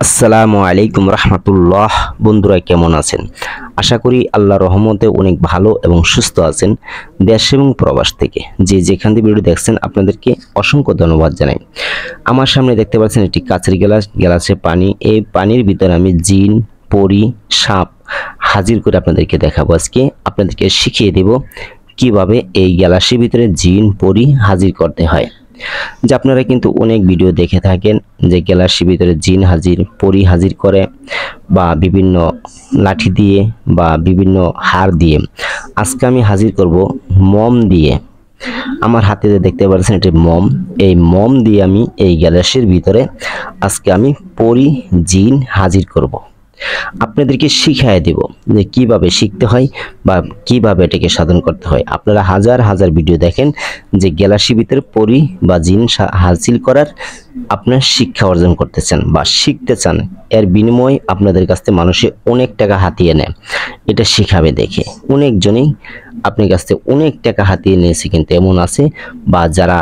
আসসালামু আলাইকুম রহমতুল্লাহ। বন্ধুরা কেমন আছেন? আশা করি আল্লাহর রহমতে অনেক ভালো এবং সুস্থ আছেন। দেশ এবং প্রবাস থেকে যে যেখান থেকে ভিডিও দেখছেন আপনাদেরকে অসংখ্য ধন্যবাদ জানাই। আমার সামনে দেখতে পাচ্ছেন একটি কাচের গ্লাস, গ্লাসে পানি। এই পানির ভিতরে আমি জিন, পরি, সাপ হাজির করে আপনাদেরকে দেখাবো। আজকে আপনাদেরকে শিখিয়ে দেব কিভাবে এই গ্লাসের ভিতরে জিন, পরি হাজির করতে হয়। যে আপনারা কিন্তু অনেক ভিডিও দেখে থাকেন যে গ্যালারির ভিতরে জিন হাজির, পরি হাজির করে, বা বিভিন্ন লাঠি দিয়ে বা বিভিন্ন হার দিয়ে। আজকে আমি হাজির করব মম দিয়ে। আমার হাতে যে দেখতে পাচ্ছেন এটি মম। এই মম দিয়ে আমি এই গ্যালারির ভিতরে আজকে আমি পরি, জিন হাজির করব। আপনাদেরকে শিখিয়ে দেব যে কিভাবে শিখতে হয় বা কিভাবে এটাকে সাধন করতে হয়। আপনারা হাজার হাজার ভিডিও দেখেন যে গ্যালারির ভিতরে পরি বা জিন হাসিল করার আপনার শিক্ষা অর্জন করতে চান বা শিখতে চান, এর বিনিময়ে আপনাদের কাছ থেকে মানুষে অনেক টাকা হাতিয়ে নেয় এটা শিখাবে দেখে। অনেকজনেই আপনার কাছ থেকে অনেক টাকা হাতিয়ে নিয়েছে, কিন্তু এমন আছে বা যারা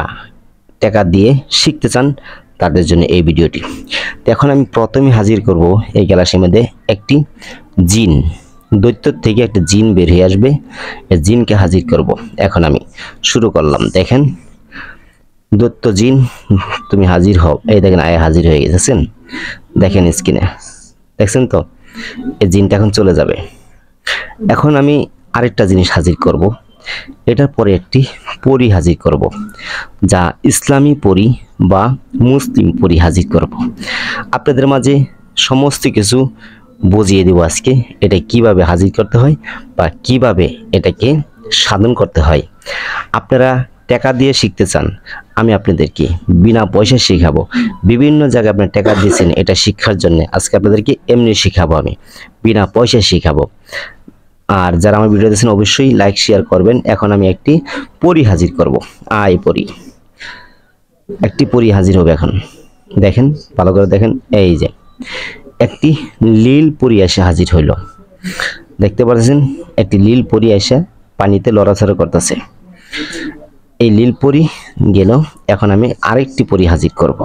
টাকা দিয়ে শিখতে চান তাদের জন্য এই ভিডিওটি। তো এখন আমি প্রথমে হাজির করব এই গ্যালারির মধ্যে একটি জিন। দৈত্য থেকে একটা জিন বের হয়ে আসবে, এই জিনকে হাজির করব। এখন আমি শুরু করলাম। দেখেন, দৈত্য জিন তুমি হাজির হও। এই দেখেন আয় হাজির হয়ে গেছেন, দেখেন স্ক্রিনে দেখছেন তো। এই জিনটা এখন চলে যাবে। এখন আমি আরেকটা জিনিস হাজির করব। এটার পরে একটি পরি হাজির করব, যা ইসলামী পরি বা মুসলিম পরি হাজির করব। আপনাদের মাঝে সমস্ত কিছু বুঝিয়ে দেব আজকে, এটা কিভাবে হাজির করতে হয় বা কিভাবে এটাকে সাধন করতে হয়। আপনারা টাকা দিয়ে শিখতে চান, আমি আপনাদেরকে বিনা পয়সায় শেখাবো। বিভিন্ন জায়গায় আপনার টাকা দিয়েছেন এটা শিক্ষার জন্য, আজকে আপনাদেরকে এমনি শেখাবো, আমি বিনা পয়সায় শেখাবো। আর যারা আমার ভিডিও দেখছেন অবশ্যই লাইক শেয়ার করবেন। এখন আমি একটি পরি হাজির করব। আয় পরি, একটি পরি হাজির হবে। এখন দেখেন, ভালো করে দেখেন, এই যে একটি লীল পরি এসে হাজির হইল। দেখতে পাচ্ছেন একটি লীল পরি এসে পানিতে লড়াচড়া করতেছে। এই লীল পরি গেল। এখন আমি আরেকটি পরি হাজির করব।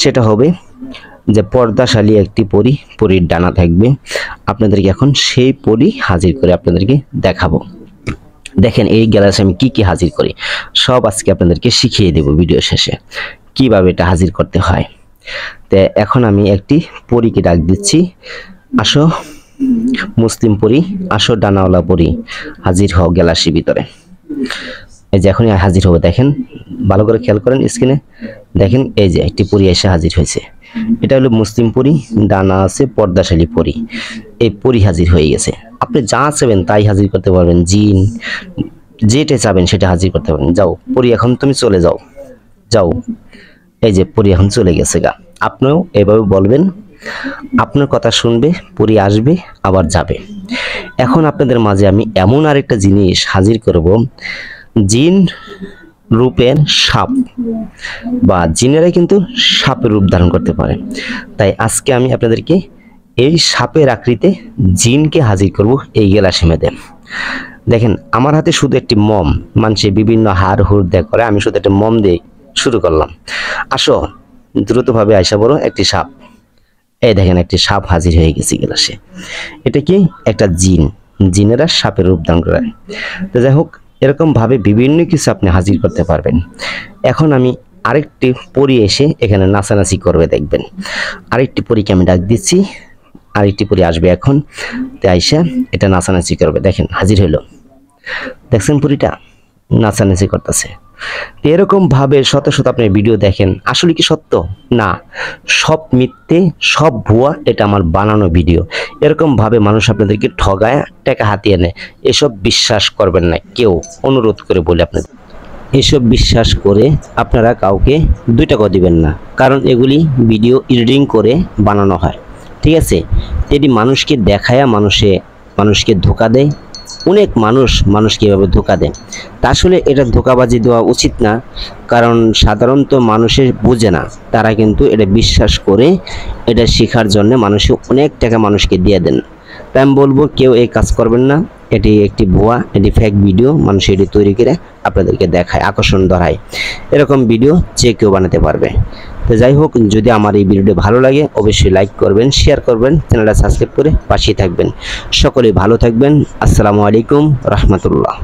সেটা হবে যে পর্দাশালী একটি পরি, পরির ডানা থাকবে। আপনাদেরকে এখন সেই পরি হাজির করে আপনাদেরকে দেখাবো। দেখেন এই গ্যালারিতে আমি কি কি হাজির করি সব আজকে আপনাদেরকে শিখিয়ে দেব ভিডিও শেষে, কিভাবে এটা হাজির করতে হয়। তো এখন আমি একটি পরিকে ডাক দিচ্ছি, আসো মুসলিম পরি, আসো ডানাওয়ালা পরি, হাজির হও গ্যালারির ভিতরে। এই যে এখনই হাজির হবে। দেখেন, ভালো করে খেয়াল করেন স্ক্রিনে দেখেন, এই যে একটি পরি এসে হাজির হয়েছে। এটা হলো মুসলিম পরি, ডানা আছে, পর্দাশালী পরি। এই পরি হাজির হয়ে গেছে। আপনি যা চাবেন তাই হাজির করতে পারবেন, জিন যেটা চাবেন সেটা হাজির করতে পারবেন। যাও পরি, এখন তুমি চলে যাও, যাও। এই যে পরি এখন চলে গেছে গা। আপনিও এভাবে বলবেন, আপনার কথা শুনবে, পরি আসবে আবার যাবে। এখন আপনাদের মাঝে আমি এমন আরেকটা জিনিস হাজির করব, জিন রূপের সাপ, বা জিনেরা কিন্তু সাপের রূপ ধারণ করতে পারে। তাই আজকে আমি আপনাদেরকে এই সাপের আকৃতিতে জিনকে হাজির করব এই গ্যালারির মধ্যে। দেখেন আমার হাতে শুধু একটি মম, মানুষে বিভিন্ন হার হুর দেখ করে, আমি শুধু একটা মম দিয়ে শুরু করলাম। আসো দ্রুতভাবে আয়সা বড় একটি সাপ। এই দেখেন একটি সাপ হাজির হয়ে গেছে গ্যালারিতে। এটা কি একটা জিন, জিনেরা সাপের রূপ ধারণ করে। তো যাই হোক, এরকম ভাবে বিভিন্ন কিছু আপনি হাজির করতে পারবেন। এখন আমি আরেকটি পরি এসে এখানে নাচানাচি করবে, দেখবেন। আরেকটি পরীকে আমি ডাক দিচ্ছি, আরেকটি পরি আসবে এখন। তাই আইসা এটা নাচানাচি করবে। দেখেন হাজির হলো, দেখছেন পরিটা নাচানাচি করতেছে। এরকম ভাবে শত শত আপনি ভিডিও দেখেন, আসলে কি সত্য না, সব মিথ্যে, সব ভুয়া, এটা আমার বানানো ভিডিও। এরকম ভাবে মানুষ আপনাদেরকে ঠগায় টাকা হাতিয়ে নেয়, এসব বিশ্বাস করবেন না কেউ, অনুরোধ করে বলে আপনাদের। এসব বিশ্বাস করে আপনারা কাউকে 2 টাকাও দিবেন না, কারণ এগুলি ভিডিও এডিটিং করে বানানো হয়, ঠিক আছে। এটি মানুষকে দেখায়া মানুষকে ধোকা দেয়। অনেক মানুষকে এভাবে ধোকা দেয়। তা আসলে এটা ধোকাবাজি দেওয়া উচিত না, কারণ সাধারণত মানুষের বুঝে না, তারা কিন্তু এটা বিশ্বাস করে এটা শেখার জন্য মানুষে অনেক টাকা মানুষকে দিয়ে দেন। তাই আমি বলবো কেউ এই কাজ করবেন না। এটি একটি ভুয়া, এটি ফেক ভিডিও, মানুষ এটি তৈরি করে আপনাদেরকে দেখায়, আকর্ষণ ধরায়। এরকম ভিডিও যে কেউ বানাতে পারবে। তো যাই হোক, যদি আমার এই ভিডিওটি ভালো লাগে অবশ্যই লাইক করবেন, শেয়ার করবেন, চ্যানেলটা সাবস্ক্রাইব করে পাশেই থাকবেন। সকলেই ভালো থাকবেন। আসসালামু আলাইকুম রহমতুল্লাহ।